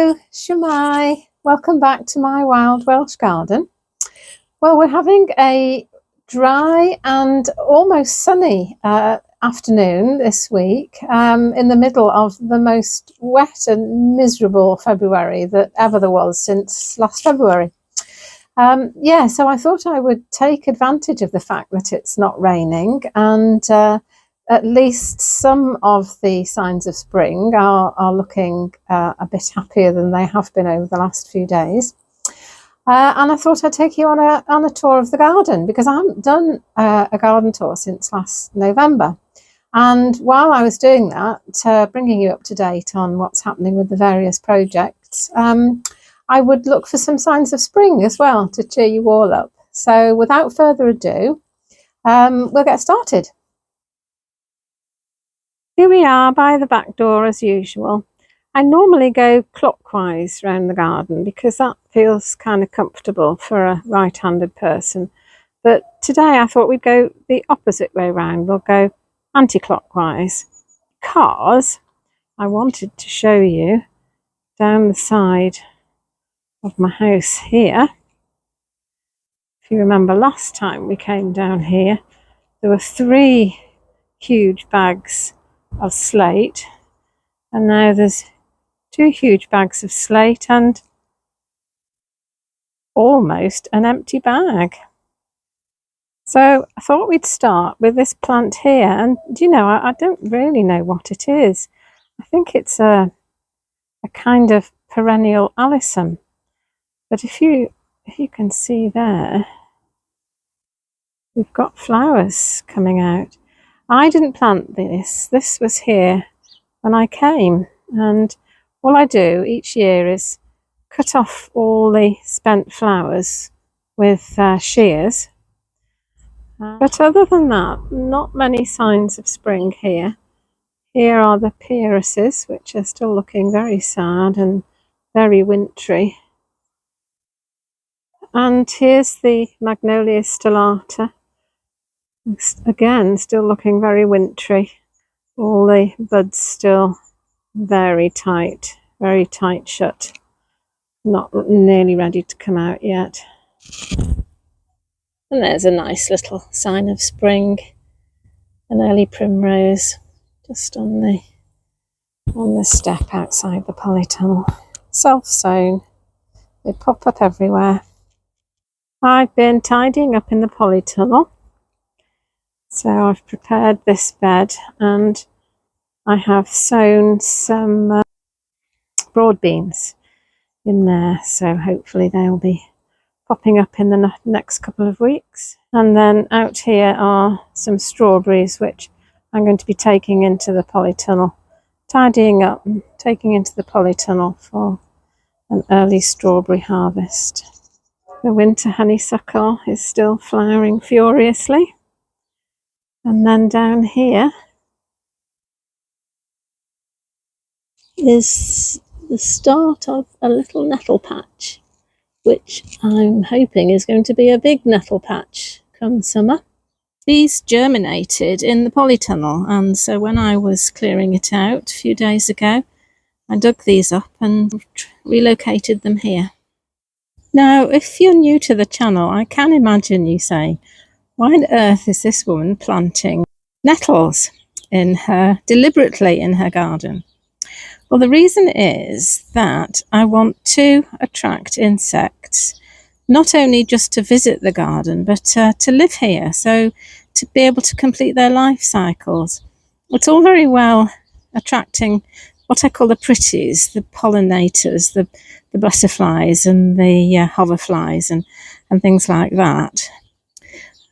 Hello, Shemai. Welcome back to my wild Welsh garden. Well, we're having a dry and almost sunny afternoon this week in the middle of the most wet and miserable February that ever there was since last February. So I thought I would take advantage of the fact that it's not raining and at least some of the signs of spring are looking a bit happier than they have been over the last few days. And I thought I'd take you on a tour of the garden because I haven't done a garden tour since last November. And while I was doing that, bringing you up to date on what's happening with the various projects, I would look for some signs of spring as well to cheer you all up. So without further ado, we'll get started. Here we are by the back door as usual. I normally go clockwise around the garden because that feels kind of comfortable for a right-handed person. But today I thought we'd go the opposite way around. We'll go anti-clockwise because I wanted to show you down the side of my house here. If you remember last time we came down here, there were 3 huge bags of slate, and now there's 2 huge bags of slate and almost an empty bag. So I thought we'd start with this plant here, and do you know, I don't really know what it is. I think it's a kind of perennial alyssum, but if you can see there, we've got flowers coming out. I didn't plant this was here when I came, and all I do each year is cut off all the spent flowers with shears. But other than that, not many signs of spring here. Here are the pearises, which are still looking very sad and very wintry. And here's the Magnolia stellata. Again, still looking very wintry. All the buds still very tight shut. Not nearly ready to come out yet. And there's a nice little sign of spring. An early primrose just on the step outside the polytunnel. Self-sown. They pop up everywhere. I've been tidying up in the polytunnel. So I've prepared this bed and I have sown some broad beans in there, so hopefully they'll be popping up in the next couple of weeks. And then out here are some strawberries which I'm going to be taking into the polytunnel, tidying up and taking into the polytunnel for an early strawberry harvest. The winter honeysuckle is still flowering furiously. And then down here is the start of a little nettle patch, which I'm hoping is going to be a big nettle patch come summer. These germinated in the polytunnel, and so when I was clearing it out a few days ago, I dug these up and relocated them here. Now, if you're new to the channel, I can imagine you saying, why on earth is this woman planting nettles deliberately in her garden? Well, the reason is that I want to attract insects, not only just to visit the garden, but to live here, so to be able to complete their life cycles. It's all very well attracting what I call the pretties, the pollinators, the butterflies and the hoverflies and things like that.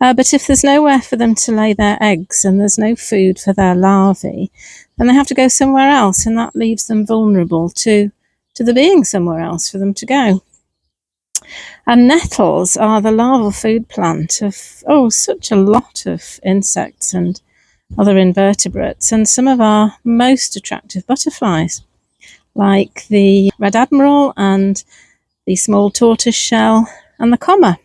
But if there's nowhere for them to lay their eggs and there's no food for their larvae, then they have to go somewhere else, and that leaves them vulnerable to there being somewhere else for them to go. And nettles are the larval food plant of such a lot of insects and other invertebrates, and some of our most attractive butterflies, like the red admiral and the small tortoise shell and the comma.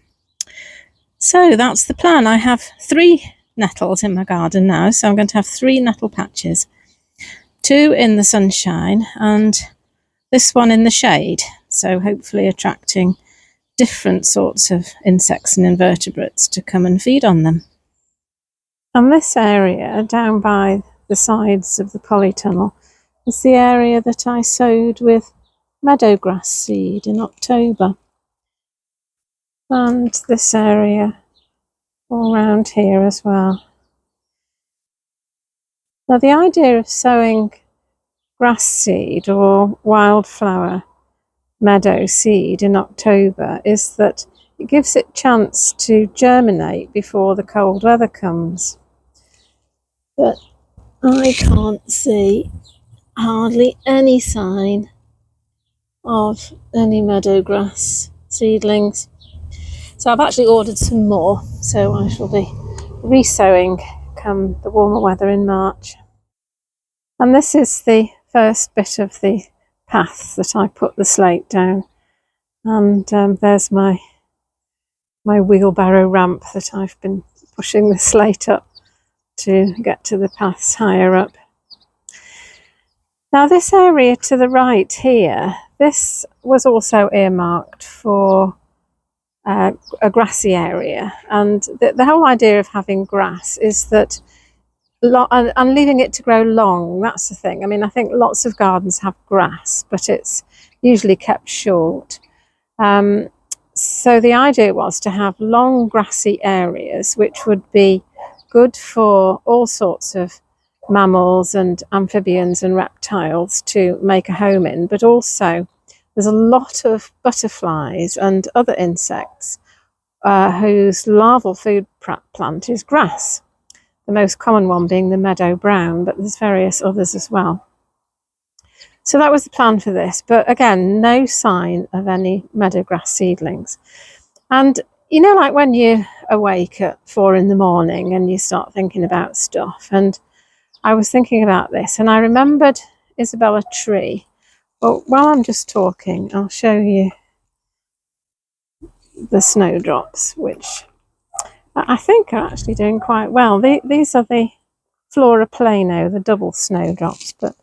So that's the plan. I have 3 nettles in my garden now, so I'm going to have 3 nettle patches, 2 in the sunshine and this one in the shade, so hopefully attracting different sorts of insects and invertebrates to come and feed on them. And this area down by the sides of the polytunnel is the area that I sowed with meadow grass seed in October. And this area all around here as well. Now the idea of sowing grass seed or wildflower meadow seed in October is that it gives it a chance to germinate before the cold weather comes. But I can't see hardly any sign of any meadow grass seedlings. So I've actually ordered some more, so I shall be resowing come the warmer weather in March. And this is the first bit of the path that I put the slate down, and there's my wheelbarrow ramp that I've been pushing the slate up to get to the paths higher up. Now this area to the right here, this was also earmarked for a grassy area, and the whole idea of having grass is that and leaving it to grow long, that's the thing. I mean, I think lots of gardens have grass, but it's usually kept short. So the idea was to have long grassy areas which would be good for all sorts of mammals and amphibians and reptiles to make a home in, but also there's a lot of butterflies and other insects whose larval food plant is grass, the most common one being the meadow brown, but there's various others as well. So that was the plan for this, but again, no sign of any meadow grass seedlings. And you know, like when you awake at 4 in the morning and you start thinking about stuff, and I was thinking about this and I remembered Isabella tree. Well, while I'm just talking, I'll show you the snowdrops, which I think are actually doing quite well. These are the Flora plano, the double snowdrops, but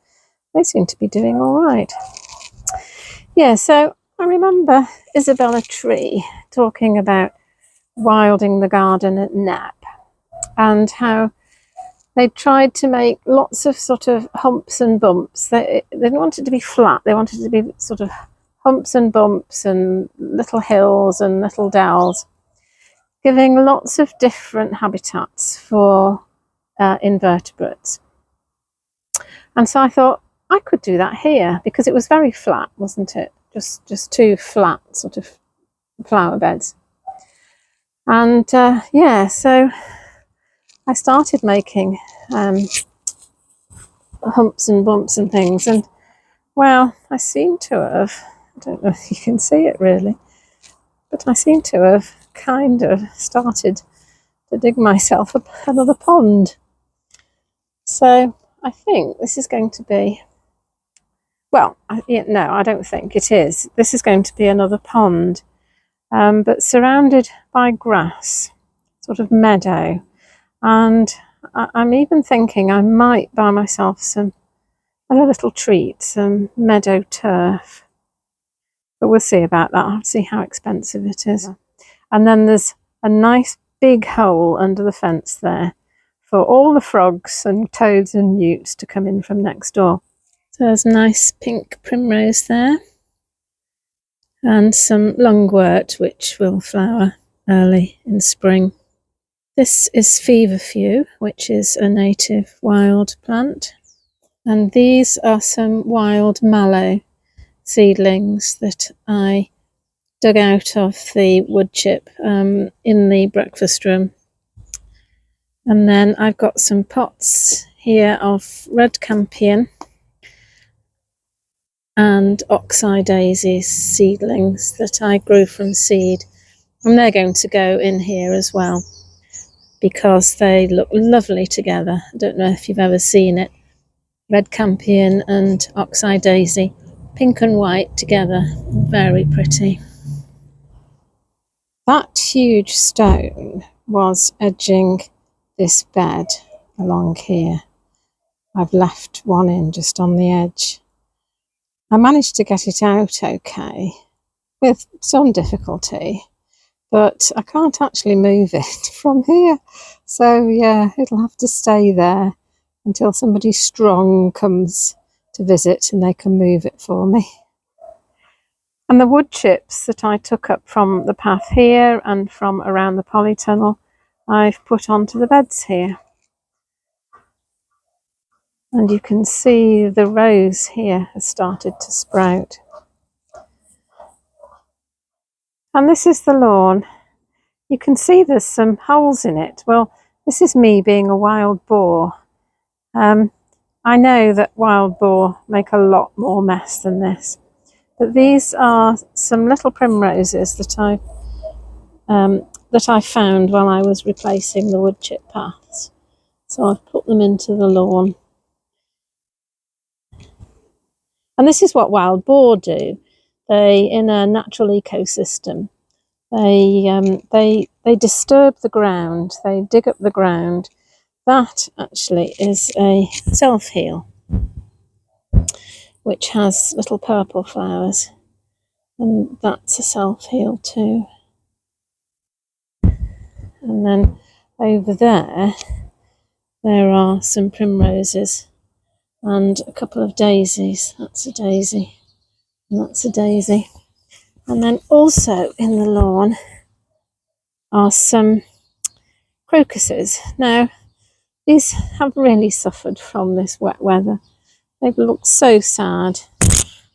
they seem to be doing all right. Yeah, so I remember Isabella tree talking about wilding the garden at Knapp and how they tried to make lots of sort of humps and bumps. They didn't want it to be flat, they wanted it to be sort of humps and bumps and little hills and little dells, giving lots of different habitats for invertebrates. And so I thought I could do that here because it was very flat, wasn't it? Just two flat sort of flower beds. And yeah, so I started making humps and bumps and things, and well, I seem to have, I don't know if you can see it really, but I seem to have kind of started to dig myself another pond. So I think this is going to be, well, no, I don't think it is. This is going to be another pond, but surrounded by grass, sort of meadow. And I'm even thinking I might buy myself some, as a little treat, some meadow turf. But we'll see about that. I'll see how expensive it is. And then there's a nice big hole under the fence there for all the frogs and toads and newts to come in from next door. So there's a nice pink primrose there, and some lungwort which will flower early in spring. This is feverfew, which is a native wild plant, and these are some wild mallow seedlings that I dug out of the wood chip in the breakfast room. And then I've got some pots here of red campion and oxeye daisy seedlings that I grew from seed, and they're going to go in here as well because they look lovely together. I don't know if you've ever seen it. Red campion and oxeye daisy, pink and white together, very pretty. That huge stone was edging this bed along here. I've left one in just on the edge. I managed to get it out okay with some difficulty, but I can't actually move it from here. So yeah, it'll have to stay there until somebody strong comes to visit and they can move it for me. And the wood chips that I took up from the path here and from around the polytunnel, I've put onto the beds here. And you can see the rose here has started to sprout. And this is the lawn. You can see there's some holes in it. Well, this is me being a wild boar. I know that wild boar make a lot more mess than this, but these are some little primroses that I found while I was replacing the wood chip paths. So I've put them into the lawn. And this is what wild boar do. They, in a natural ecosystem, they disturb the ground. They dig up the ground. That actually is a self-heal, which has little purple flowers, and that's a self-heal too. And then over there are some primroses and a couple of daisies. That's a daisy, and that's a daisy. And then also in the lawn are some crocuses. Now, these have really suffered from this wet weather. They've looked so sad.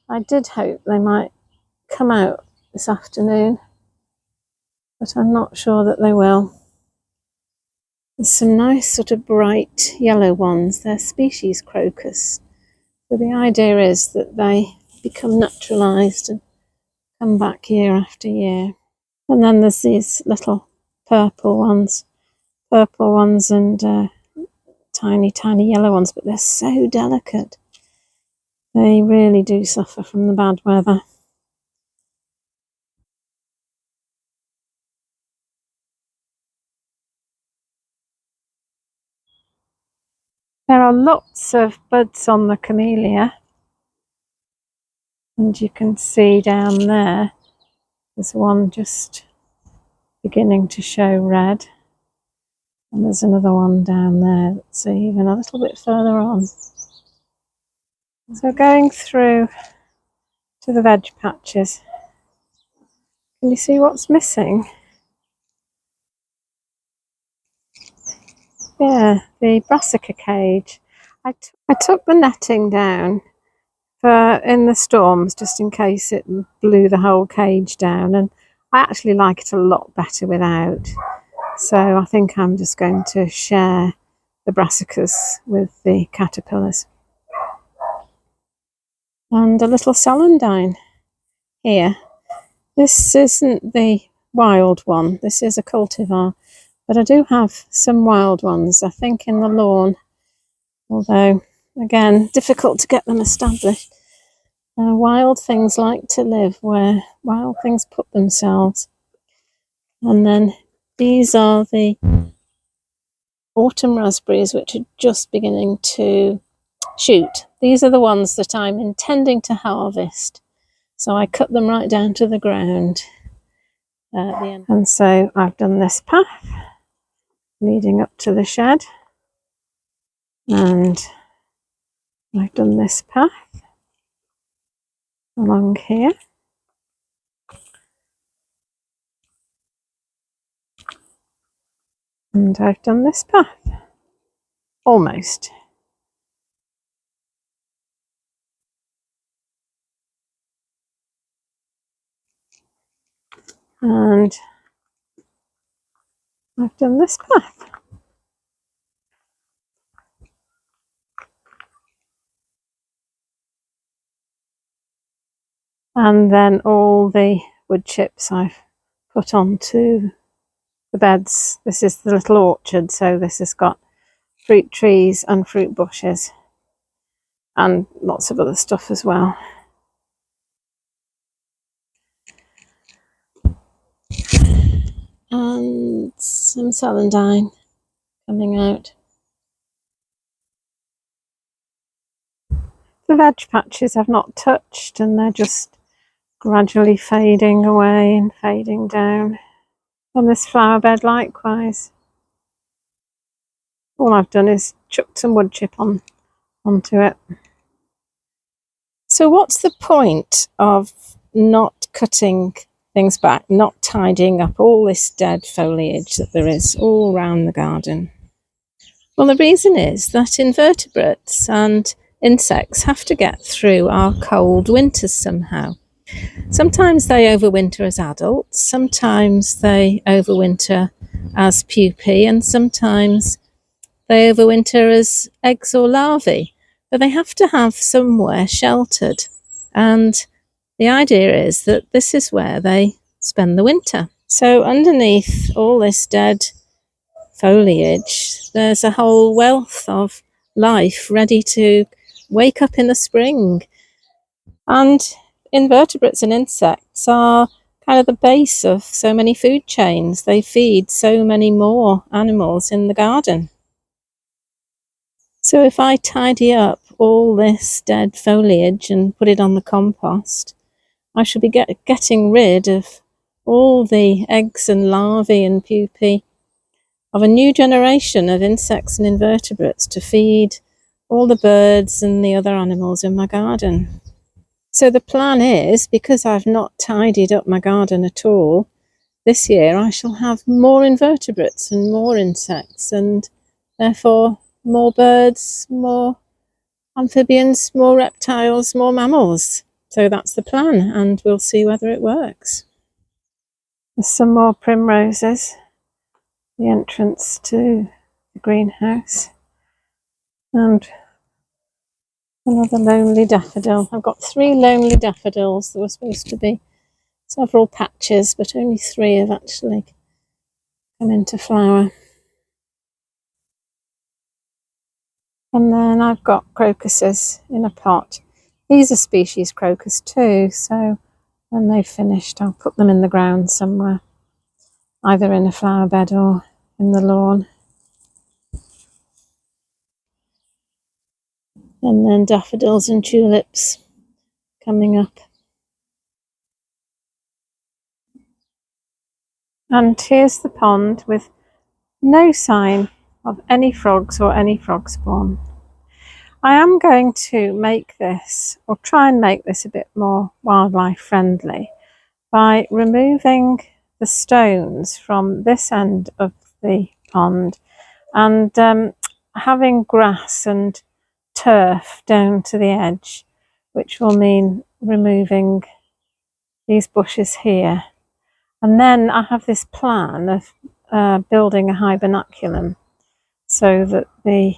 I did hope they might come out this afternoon, but I'm not sure that they will. There's some nice sort of bright yellow ones. They're species crocus. So the idea is that they become naturalised and come back year after year. And then there's these little purple ones and tiny, tiny yellow ones, but they're so delicate. They really do suffer from the bad weather. There are lots of buds on the camellia, and you can see down there, there's one just beginning to show red, and there's another one down there that's even a little bit further on. So going through to the veg patches, can you see what's missing? Yeah, the brassica cage. I took the netting down in the storms just in case it blew the whole cage down, and I actually like it a lot better without. So I think I'm just going to share the brassicas with the caterpillars. And a little celandine here. This isn't the wild one, this is a cultivar, but I do have some wild ones, I think, in the lawn, although again difficult to get them established. Wild things like to live where wild things put themselves. And then these are the autumn raspberries, which are just beginning to shoot. These are the ones that I'm intending to harvest, so I cut them right down to the ground at the end. And so I've done this path leading up to the shed, and I've done this path along here, and I've done this path almost. And I've done this path. And then all the wood chips I've put onto the beds. This is the little orchard, so this has got fruit trees and fruit bushes and lots of other stuff as well. And some celandine coming out. The veg patches I've not touched, and they're just gradually fading away and fading down. And this flower bed likewise. All I've done is chucked some wood chip onto it. So what's the point of not cutting things back, not tidying up all this dead foliage that there is all around the garden? Well, the reason is that invertebrates and insects have to get through our cold winters somehow. Sometimes they overwinter as adults, sometimes they overwinter as pupae, and sometimes they overwinter as eggs or larvae. But they have to have somewhere sheltered. And the idea is that this is where they spend the winter. So underneath all this dead foliage, there's a whole wealth of life ready to wake up in the spring. And invertebrates and insects are kind of the base of so many food chains. They feed so many more animals in the garden. So if I tidy up all this dead foliage and put it on the compost, I should be getting rid of all the eggs and larvae and pupae of a new generation of insects and invertebrates to feed all the birds and the other animals in my garden. So the plan is, because I've not tidied up my garden at all, this year I shall have more invertebrates and more insects, and therefore more birds, more amphibians, more reptiles, more mammals. So that's the plan, and we'll see whether it works. There's some more primroses, the entrance to the greenhouse, and another lonely daffodil. I've got 3 lonely daffodils. There were supposed to be several patches, but only 3 have actually come into flower. And then I've got crocuses in a pot. These are species crocus too, so when they've finished I'll put them in the ground somewhere, either in a flower bed or in the lawn. And then daffodils and tulips coming up. And here's the pond with no sign of any frogs or any frog spawn. I am going to make this, or try and make this, a bit more wildlife friendly by removing the stones from this end of the pond and having grass and turf down to the edge, which will mean removing these bushes here. And then I have this plan of building a hibernaculum so that the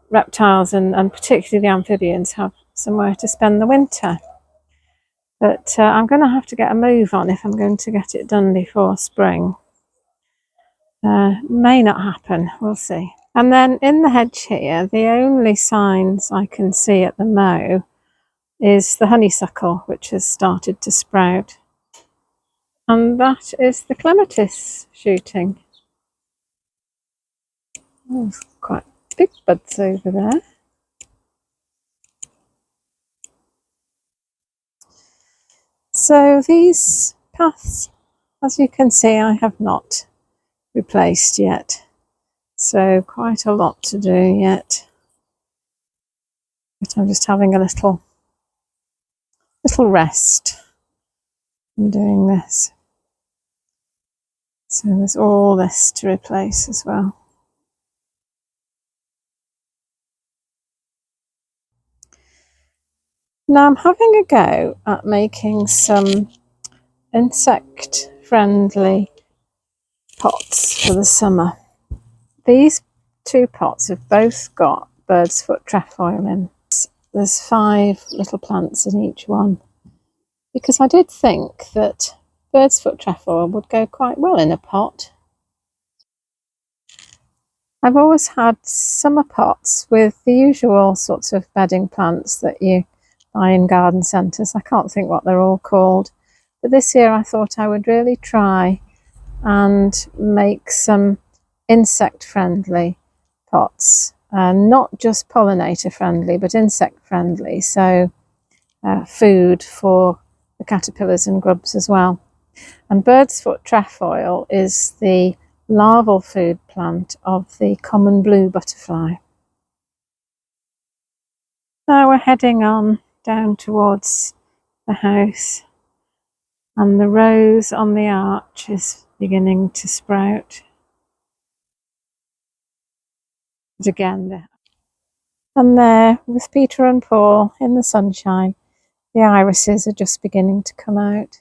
reptiles and particularly the amphibians have somewhere to spend the winter. But I'm going to have to get a move on if I'm going to get it done before spring. May not happen, we'll see. And then in the hedge here, the only signs I can see at the mow is the honeysuckle, which has started to sprout. And that is the clematis shooting. Oh, there's quite big buds over there. So these paths, as you can see, I have not replaced yet. So quite a lot to do yet. But I'm just having a little rest in doing this. So there's all this to replace as well. Now I'm having a go at making some insect friendly pots for the summer. These 2 pots have both got bird's foot trefoil in. There's 5 little plants in each one, because I did think that bird's foot trefoil would go quite well in a pot. I've always had summer pots with the usual sorts of bedding plants that you buy in garden centres. I can't think what they're all called, but this year I thought I would really try and make some insect friendly pots. not just pollinator friendly but insect friendly, so food for the caterpillars and grubs as well. And bird's foot trefoil is the larval food plant of the common blue butterfly. Now we're heading on down towards the house, and the rose on the arch is beginning to sprout. But again, and there with Peter and Paul in the sunshine, the irises are just beginning to come out.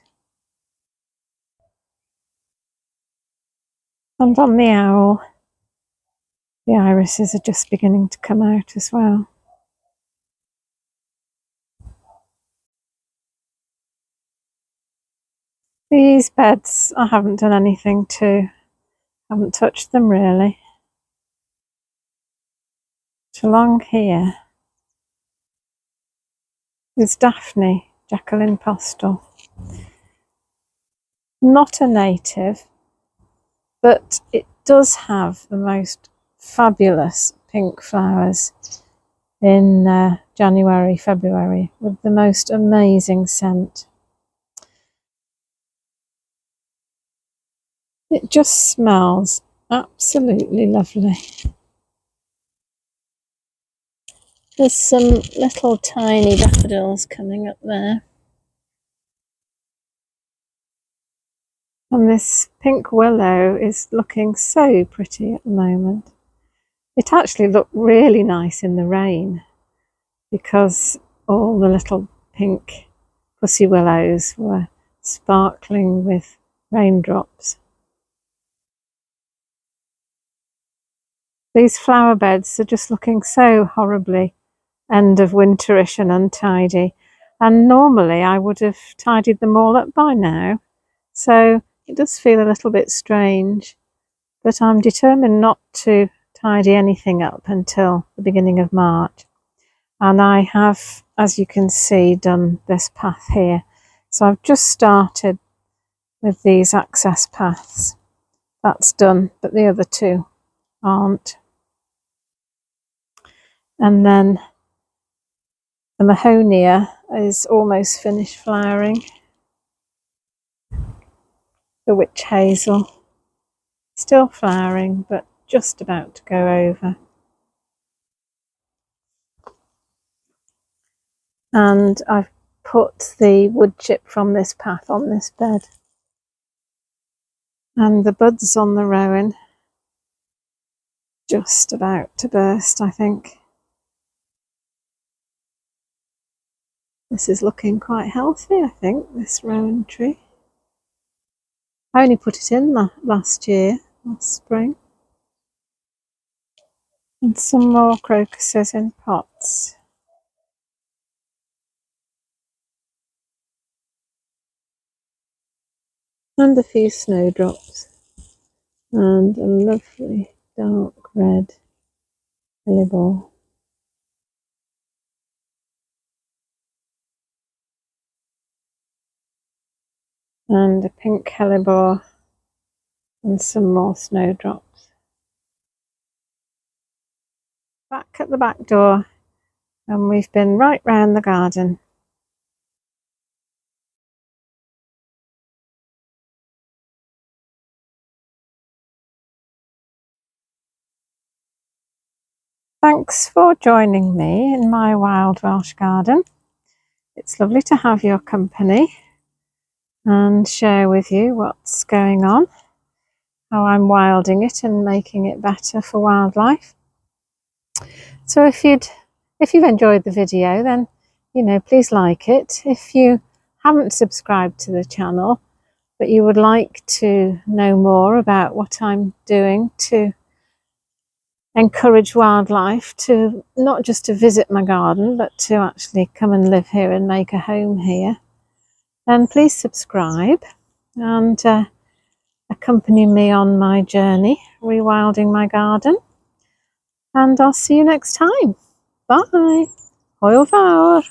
And on the owl, the irises are just beginning to come out as well. These beds I haven't done anything to, haven't touched them really. But along here is Daphne, Jacqueline Postel. Not a native, but it does have the most fabulous pink flowers in January, February, with the most amazing scent. It just smells absolutely lovely. There's some little tiny daffodils coming up there. And this pink willow is looking so pretty at the moment. It actually looked really nice in the rain because all the little pink pussy willows were sparkling with raindrops. These flower beds are just looking so horribly end of winterish and untidy, and normally I would have tidied them all up by now, so it does feel a little bit strange, but I'm determined not to tidy anything up until the beginning of March. And I have, as you can see, done this path here. So I've just started with these access paths. That's done, but the other two aren't. And then the Mahonia is almost finished flowering. The witch hazel still flowering, but just about to go over. And I've put the wood chip from this path on this bed. And the buds on the rowan just about to burst, I think. This is looking quite healthy, I think, this rowan tree. I only put it in last spring. And some more crocuses in pots. And a few snowdrops. And a lovely dark red hellebore. And a pink hellebore and some more snowdrops. Back at the back door, and we've been right round the garden. Thanks for joining me in my wild Welsh garden. It's lovely to have your company and share with you what's going on, how I'm wilding it and making it better for wildlife. So if you've enjoyed the video, then please like it. If you haven't subscribed to the channel but you would like to know more about what I'm doing to encourage wildlife to not just to visit my garden but to actually come and live here and make a home here, then please subscribe and accompany me on my journey rewilding my garden, and I'll see you next time. Bye. Hwyl fawr.